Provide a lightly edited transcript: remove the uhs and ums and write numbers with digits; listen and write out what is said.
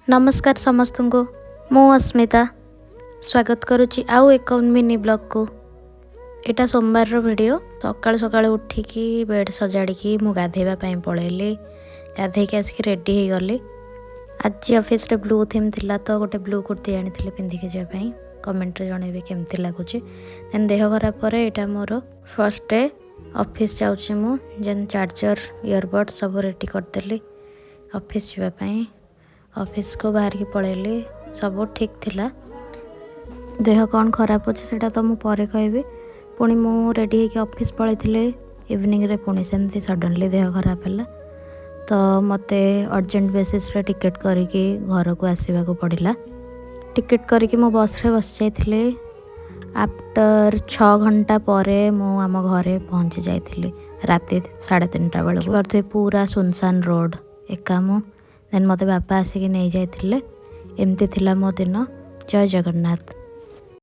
नमस्कार समस्त को मु अस्मिता स्वागत करुच्ची आउ एक मिनी ब्लॉग को। यहाँ सोमवार वीडियो सकाल सकाल उठिकी बेड सजाड़ी मु गाधेवाई पलैली। गाधे आसिक रेडी हो गली। आज ऑफिस रे ब्लू थीम थिला तो गोटे ब्लू कुर्ती आनी पिंधिकी जावाई। कमेंट रे जनइबे केमती लगुच। देन देह खराब पर यहाँ मोर फर्स्ट डे ऑफिस जाऊँगी मु जेन चार्जर इयरबड सब रेडी करदेली ऑफिस जावाई। ऑफिस को बाहर की पलैली सब ठीक थिला। देह कौन खराब अच्छे से तो मुझे कहबी। पुणी मु रेडी होकर ऑफिस पलैली इवनिंग रे पुणी सेमती सडनली देह खराब है तो मते अर्जेंट बेसिस रे टिकेट करके घर को आसवा को पड़ला। टिकेट करके मु बस रे बस जाइथिले। आफ्टर 6 घंटा पर मु आम घरे पहुँची जाइथिली राति 3:30 बेलू। पूरा सुनसान रोड एका मु देन मते बापा आसिक नहीं जाइथिले। एमती थिला मो दिन। जय जगन्नाथ।